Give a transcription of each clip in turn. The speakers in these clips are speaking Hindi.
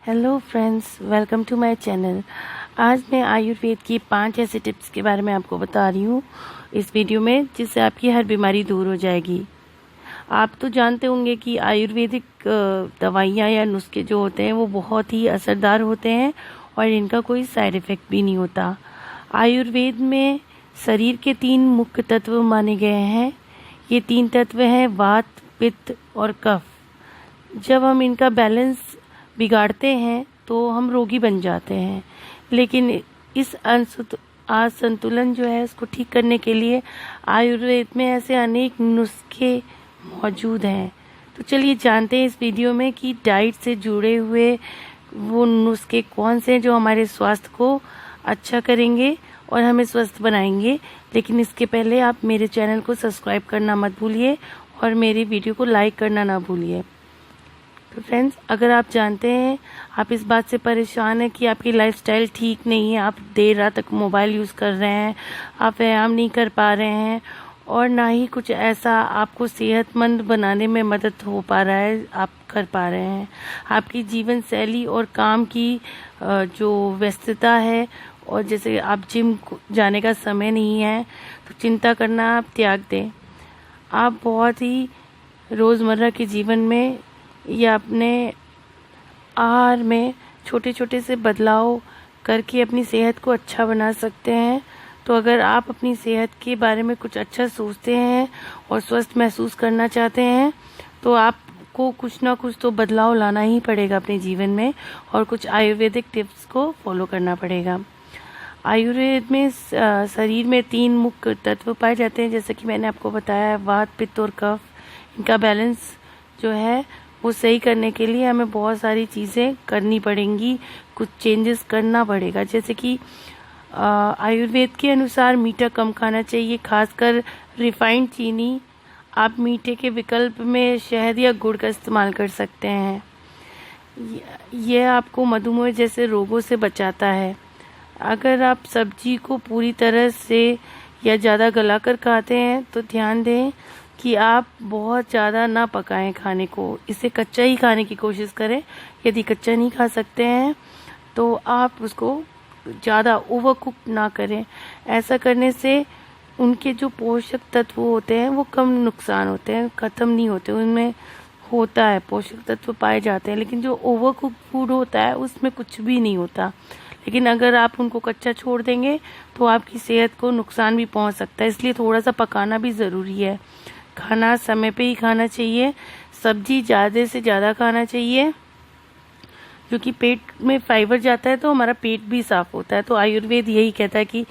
Hello friends, welcome to my channel. आज मैं आयुर्वेद की 5 ऐसे टिप्स के बारे में आपको बता रही हूँ इस वीडियो में, जिससे आपकी हर बीमारी दूर हो जाएगी। आप तो जानते होंगे कि आयुर्वेदिक दवाइयाँ या नुस्खे जो होते हैं वो बहुत ही असरदार होते हैं और इनका कोई साइड इफ़ेक्ट भी नहीं होता। आयुर्वेद में शरीर के 3 मुख्य तत्व माने गए हैं। ये 3 तत्व हैं वात, पित्त और कफ। जब हम इनका बैलेंस बिगाड़ते हैं तो हम रोगी बन जाते हैं। लेकिन इस असंतुलन जो है उसको ठीक करने के लिए आयुर्वेद में ऐसे अनेक नुस्खे मौजूद हैं। तो चलिए जानते हैं इस वीडियो में कि डाइट से जुड़े हुए वो नुस्खे कौन से हैं जो हमारे स्वास्थ्य को अच्छा करेंगे और हमें स्वस्थ बनाएंगे। लेकिन इसके पहले आप मेरे चैनल को सब्सक्राइब करना मत भूलिए और मेरी वीडियो को लाइक करना ना भूलिए। तो फ्रेंड्स, अगर आप जानते हैं, आप इस बात से परेशान हैं कि आपकी लाइफस्टाइल ठीक नहीं है, आप देर रात तक मोबाइल यूज़ कर रहे हैं, आप व्यायाम नहीं कर पा रहे हैं और ना ही कुछ ऐसा आपको सेहतमंद बनाने में मदद हो पा रहा है, आप कर पा रहे हैं। आपकी जीवन शैली और काम की जो व्यस्तता है और जैसे आप जिम जाने का समय नहीं है, तो चिंता करना आप त्याग दें। आप बहुत ही रोज़मर्रा के जीवन में या अपने आहार में छोटे छोटे से बदलाव करके अपनी सेहत को अच्छा बना सकते हैं। तो अगर आप अपनी सेहत के बारे में कुछ अच्छा सोचते हैं और स्वस्थ महसूस करना चाहते हैं तो आपको कुछ ना कुछ तो बदलाव लाना ही पड़ेगा अपने जीवन में और कुछ आयुर्वेदिक टिप्स को फॉलो करना पड़ेगा। आयुर्वेद में शरीर में 3 मुख्य तत्व पाए जाते हैं, जैसे कि मैंने आपको बताया, वात, पित्त और कफ। इनका बैलेंस जो है वो सही करने के लिए हमें बहुत सारी चीज़ें करनी पड़ेंगी, कुछ चेंजेस करना पड़ेगा। जैसे कि आयुर्वेद के अनुसार मीठा कम खाना चाहिए, खासकर रिफाइंड चीनी। आप मीठे के विकल्प में शहद या गुड़ का इस्तेमाल कर सकते हैं। यह आपको मधुमेह जैसे रोगों से बचाता है। अगर आप सब्जी को पूरी तरह से या ज़्यादा गलाकर खाते हैं तो ध्यान दें कि आप बहुत ज़्यादा ना पकाएं खाने को, इसे कच्चा ही खाने की कोशिश करें। यदि कच्चा नहीं खा सकते हैं तो आप उसको ज़्यादा ओवर कुक ना करें। ऐसा करने से उनके जो पोषक तत्व होते हैं वो कम नुकसान होते हैं, ख़त्म नहीं होते। उनमें होता है, पोषक तत्व पाए जाते हैं, लेकिन जो ओवर कुक फूड होता है उसमें कुछ भी नहीं होता। लेकिन अगर आप उनको कच्चा छोड़ देंगे तो आपकी सेहत को नुकसान भी पहुंच सकता है। इसलिए थोड़ा सा पकाना भी ज़रूरी है। खाना समय पे ही खाना चाहिए, सब्जी ज़्यादा से ज़्यादा खाना चाहिए, क्योंकि पेट में फाइबर जाता है तो हमारा पेट भी साफ होता है। तो आयुर्वेद यही कहता है कि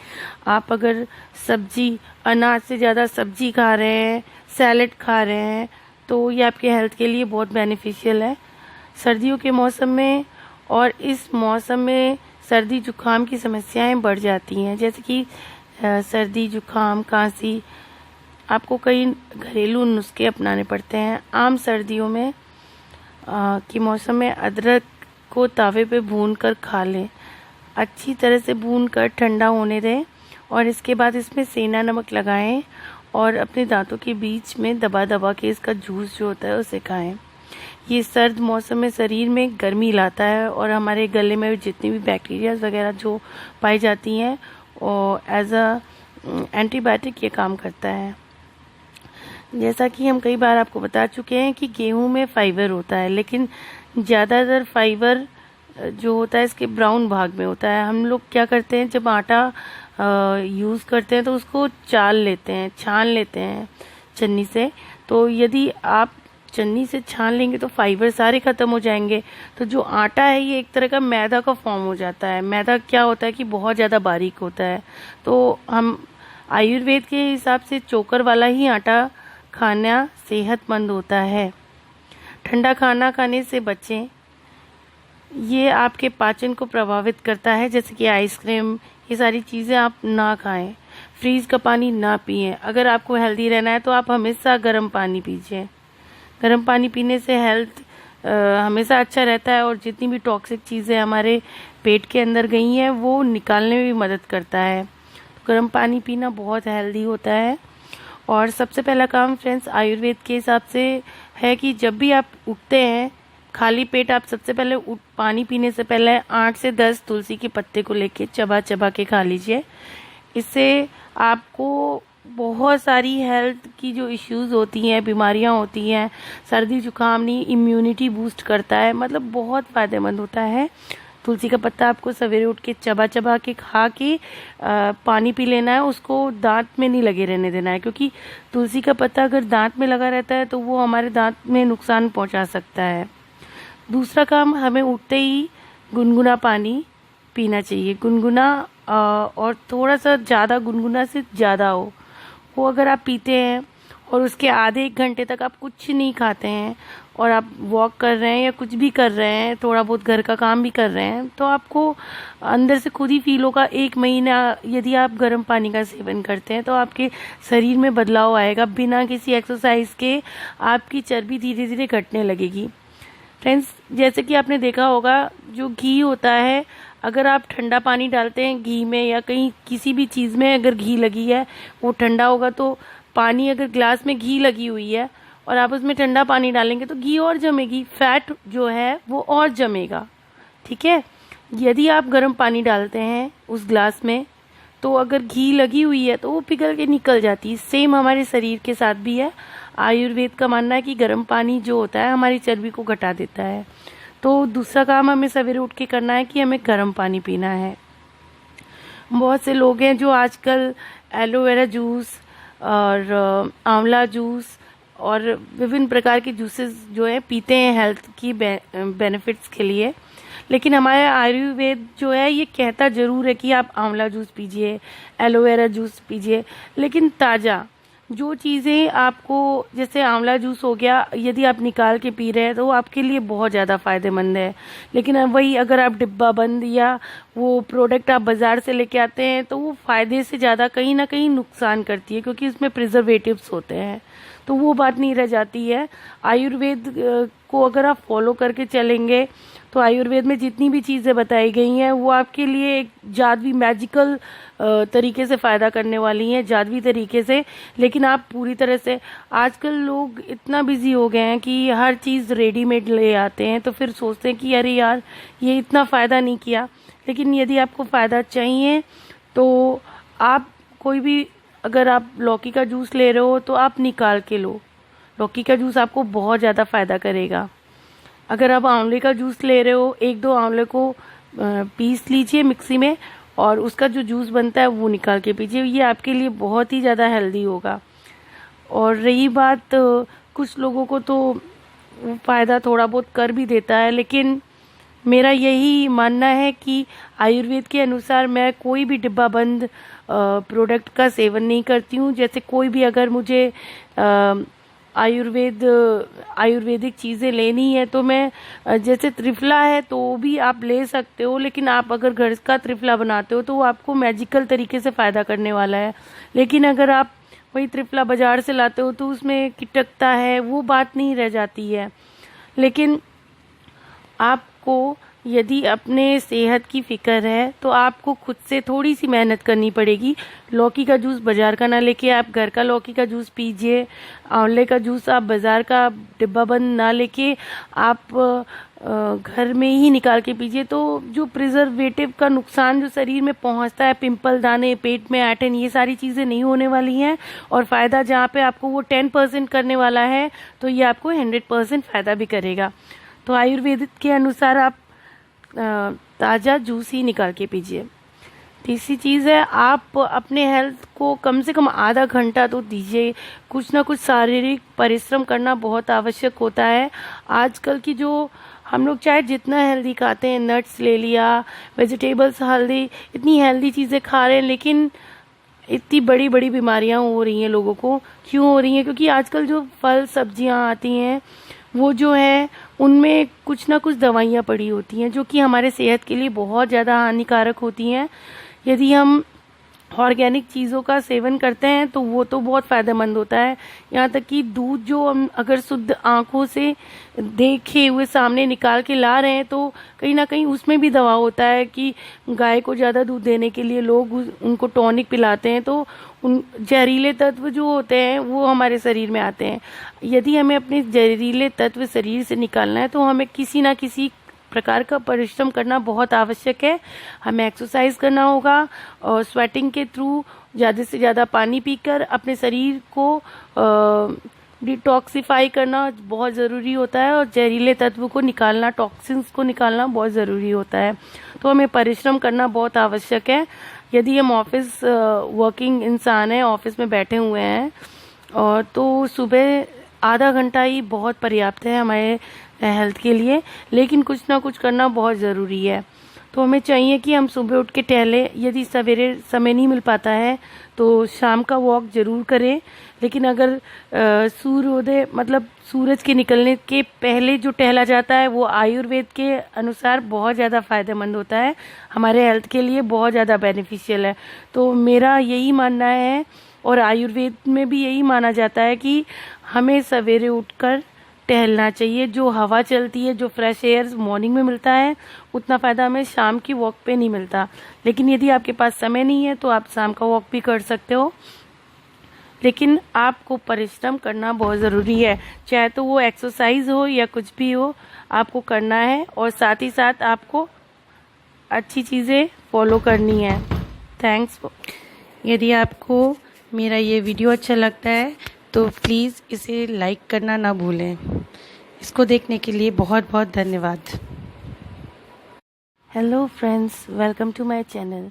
आप अगर सब्जी, अनाज से ज़्यादा सब्जी खा रहे हैं, सैलेड खा रहे हैं, तो ये आपके हेल्थ के लिए बहुत बेनिफिशियल है। सर्दियों के मौसम में और इस मौसम में सर्दी जुकाम की समस्याएं बढ़ जाती हैं, जैसे कि सर्दी जुकाम, खांसी। आपको कई घरेलू नुस्खे अपनाने पड़ते हैं। आम सर्दियों में के मौसम में अदरक को तवे पे भून कर खा लें। अच्छी तरह से भून कर ठंडा होने दें और इसके बाद इसमें सेंधा नमक लगाएं और अपने दांतों के बीच में दबा दबा के इसका जूस जो होता है उसे खाएं। ये सर्द मौसम में शरीर में गर्मी लाता है और हमारे गले में जितनी भी बैक्टीरिया वगैरह जो पाई जाती हैं और एज अ एंटीबायोटिक ये काम करता है। जैसा कि हम कई बार आपको बता चुके हैं कि गेहूं में फाइबर होता है, लेकिन ज़्यादातर फाइबर जो होता है इसके ब्राउन भाग में होता है। हम लोग क्या करते हैं, जब आटा यूज़ करते हैं तो उसको चाल लेते हैं, छान लेते हैं छन्नी से। तो यदि आप छन्नी से छान लेंगे तो फाइबर सारे ख़त्म हो जाएंगे। तो जो आटा है ये एक तरह का मैदा का फॉर्म हो जाता है। मैदा क्या होता है कि बहुत ज़्यादा बारीक होता है। तो हम आयुर्वेद के हिसाब से चोकर वाला ही आटा खाना सेहतमंद होता है। ठंडा खाना खाने से बचें, ये आपके पाचन को प्रभावित करता है, जैसे कि आइसक्रीम, ये सारी चीज़ें आप ना खाएं। फ्रीज का पानी ना पिएं। अगर आपको हेल्दी रहना है तो आप हमेशा गर्म पानी पीजिए। गर्म पानी पीने से हेल्थ हमेशा अच्छा रहता है और जितनी भी टॉक्सिक चीज़ें हमारे पेट के अंदर गई हैं वो निकालने में भी मदद करता है। तो गर्म पानी पीना बहुत हेल्दी होता है। और सबसे पहला काम फ्रेंड्स आयुर्वेद के हिसाब से है कि जब भी आप उठते हैं खाली पेट आप सबसे पहले पानी पीने से पहले 8 से 10 तुलसी के पत्ते को लेके चबा चबा के खा लीजिए। इससे आपको बहुत सारी हेल्थ की जो इश्यूज होती हैं, बीमारियां होती हैं, सर्दी जुकाम नहीं, इम्यूनिटी बूस्ट करता है, मतलब बहुत फ़ायदेमंद होता है। तुलसी का पत्ता आपको सवेरे उठ के चबा चबा के खा के पानी पी लेना है। उसको दांत में नहीं लगे रहने देना है, क्योंकि तुलसी का पत्ता अगर दांत में लगा रहता है तो वो हमारे दांत में नुकसान पहुंचा सकता है। दूसरा काम, हमें उठते ही गुनगुना पानी पीना चाहिए। गुनगुना और थोड़ा सा ज़्यादा, गुनगुना से ज़्यादा हो वो अगर आप पीते हैं और उसके आधे 1 घंटे तक आप कुछ नहीं खाते हैं और आप वॉक कर रहे हैं या कुछ भी कर रहे हैं, थोड़ा बहुत घर का काम भी कर रहे हैं, तो आपको अंदर से खुद ही फील होगा। 1 महीना यदि आप गर्म पानी का सेवन करते हैं तो आपके शरीर में बदलाव आएगा। बिना किसी एक्सरसाइज के आपकी चर्बी धीरे धीरे घटने लगेगी। फ्रेंड्स, जैसे कि आपने देखा होगा, जो घी होता है, अगर आप ठंडा पानी डालते हैं घी में या कहीं किसी भी चीज़ में अगर घी लगी है, वो ठंडा होगा, तो पानी अगर ग्लास में घी लगी हुई है और आप उसमें ठंडा पानी डालेंगे तो घी और जमेगी, फैट जो है वो और जमेगा। ठीक है। यदि आप गर्म पानी डालते हैं उस ग्लास में, तो अगर घी लगी हुई है तो वो पिघल के निकल जाती है। सेम हमारे शरीर के साथ भी है। आयुर्वेद का मानना है कि गर्म पानी जो होता है हमारी चर्बी को घटा देता है। तो दूसरा काम हमें सवेरे उठ के करना है कि हमें गर्म पानी पीना है। बहुत से लोग हैं जो आजकल एलोवेरा जूस और आंवला जूस और विभिन्न प्रकार के जूसेस जो है पीते हैं हेल्थ की बेनिफिट्स के लिए। लेकिन हमारा आयुर्वेद जो है ये कहता ज़रूर है कि आप आंवला जूस पीजिए, एलोवेरा जूस पीजिए, लेकिन ताज़ा जो चीज़ें आपको, जैसे आंवला जूस हो गया, यदि आप निकाल के पी रहे हैं तो वो आपके लिए बहुत ज़्यादा फ़ायदेमंद है। लेकिन वही अगर आप डिब्बा बंद या वो प्रोडक्ट आप बाज़ार से लेके आते हैं तो वो फ़ायदे से ज़्यादा कहीं ना कहीं नुकसान करती है, क्योंकि उसमें प्रिजर्वेटिव्स होते हैं। तो वो बात नहीं रह जाती है। आयुर्वेद को अगर आप फॉलो करके चलेंगे तो आयुर्वेद में जितनी भी चीज़ें बताई गई हैं वो आपके लिए एक जादुई मैजिकल तरीके से फ़ायदा करने वाली हैं, जादुई तरीके से। लेकिन आप पूरी तरह से, आजकल लोग इतना बिजी हो गए हैं कि हर चीज़ रेडीमेड ले आते हैं, तो फिर सोचते हैं कि अरे यार ये इतना फ़ायदा नहीं किया। लेकिन यदि आपको फ़ायदा चाहिए तो आप कोई भी, अगर आप लौकी का जूस ले रहे हो तो आप निकाल के लो। लौकी का जूस आपको बहुत ज़्यादा फ़ायदा करेगा। अगर आप आंवले का जूस ले रहे हो, 1-2 आंवले को पीस लीजिए मिक्सी में और उसका जो जूस बनता है वो निकाल के पीजिए। ये आपके लिए बहुत ही ज़्यादा हेल्दी होगा। और रही बात, कुछ लोगों को तो फ़ायदा थोड़ा बहुत कर भी देता है, लेकिन मेरा यही मानना है कि आयुर्वेद के अनुसार मैं कोई भी डिब्बा बंद प्रोडक्ट का सेवन नहीं करती हूँ। जैसे कोई भी अगर मुझे आयुर्वेदिक चीज़ें लेनी है तो मैं, जैसे त्रिफला है तो भी आप ले सकते हो, लेकिन आप अगर घर का त्रिफला बनाते हो तो वो आपको मैजिकल तरीके से फ़ायदा करने वाला है। लेकिन अगर आप वही त्रिफला बाज़ार से लाते हो तो उसमें कीटकता है, वो बात नहीं रह जाती है। लेकिन आपको यदि अपने सेहत की फिक्र है तो आपको खुद से थोड़ी सी मेहनत करनी पड़ेगी। लौकी का जूस बाज़ार का ना लेके आप घर का लौकी का जूस पीजिए। आंवले का जूस आप बाज़ार का डिब्बा बंद ना लेके आप घर में ही निकाल के पीजिए। तो जो प्रिजर्वेटिव का नुकसान जो शरीर में पहुंचता है, पिंपल, दाने, पेट में ऐंठन, ये सारी चीज़ें नहीं होने वाली हैं। और फ़ायदा जहाँ पे आपको वो 10% करने वाला है तो ये आपको 100% फ़ायदा भी करेगा। तो आयुर्वेद के अनुसार आप ताज़ा जूस ही निकाल के पीजिए। तीसरी चीज़ है, आप अपने हेल्थ को कम से कम आधा घंटा तो दीजिए। कुछ ना कुछ शारीरिक परिश्रम करना बहुत आवश्यक होता है। आजकल की जो हम लोग चाहे जितना हेल्दी खाते हैं, नट्स ले लिया, वेजिटेबल्स हेल्दी, इतनी हेल्दी चीज़ें खा रहे हैं, लेकिन इतनी बड़ी बड़ी बीमारियां हो रही हैं लोगों को। क्यों हो रही हैं? क्योंकि आजकल जो फल सब्जियां आती हैं वो जो है उनमें कुछ ना कुछ दवाइयाँ पड़ी होती हैं जो कि हमारे सेहत के लिए बहुत ज़्यादा हानिकारक होती हैं। यदि हम ऑर्गेनिक चीज़ों का सेवन करते हैं तो वो तो बहुत फ़ायदेमंद होता है। यहाँ तक कि दूध जो हम अगर शुद्ध आंखों से देखे हुए सामने निकाल के ला रहे हैं तो कहीं ना कहीं उसमें भी दवा होता है कि गाय को ज़्यादा दूध देने के लिए लोग उनको टॉनिक पिलाते हैं, तो उन जहरीले तत्व जो होते हैं वो हमारे शरीर में आते हैं। यदि हमें अपने जहरीले तत्व शरीर से निकालना है तो हमें किसी ना किसी प्रकार का परिश्रम करना बहुत आवश्यक है। हमें एक्सरसाइज करना होगा और स्वेटिंग के थ्रू ज़्यादा से ज़्यादा पानी पीकर अपने शरीर को डिटॉक्सिफाई करना बहुत ज़रूरी होता है और जहरीले तत्व को निकालना, टॉक्सिन्स को निकालना बहुत ज़रूरी होता है। तो हमें परिश्रम करना बहुत आवश्यक है। यदि हम ऑफिस वर्किंग इंसान हैं, ऑफिस में बैठे हुए हैं और तो सुबह आधा घंटा ही बहुत पर्याप्त है हमारे हेल्थ के लिए, लेकिन कुछ ना कुछ करना बहुत ज़रूरी है। तो हमें चाहिए कि हम सुबह उठ के टहलें। यदि सवेरे समय नहीं मिल पाता है तो शाम का वॉक ज़रूर करें, लेकिन अगर सूर्योदय मतलब सूरज के निकलने के पहले जो टहला जाता है वो आयुर्वेद के अनुसार बहुत ज़्यादा फ़ायदेमंद होता है, हमारे हेल्थ के लिए बहुत ज़्यादा बेनिफिशियल है। तो मेरा यही मानना है और आयुर्वेद में भी यही माना जाता है कि हमें सवेरे उठकर टहलना चाहिए। जो हवा चलती है, जो फ्रेश एयर मॉर्निंग में मिलता है, उतना फ़ायदा हमें शाम की वॉक पे नहीं मिलता। लेकिन यदि आपके पास समय नहीं है तो आप शाम का वॉक भी कर सकते हो, लेकिन आपको परिश्रम करना बहुत ज़रूरी है। चाहे तो वो एक्सरसाइज हो या कुछ भी हो, आपको करना है और साथ ही साथ आपको अच्छी चीज़ें फॉलो करनी है। थैंक्स। यदि आपको मेरा ये वीडियो अच्छा लगता है तो प्लीज़ इसे लाइक करना ना भूलें। इसको देखने के लिए बहुत बहुत धन्यवाद। Hello friends, welcome to my channel.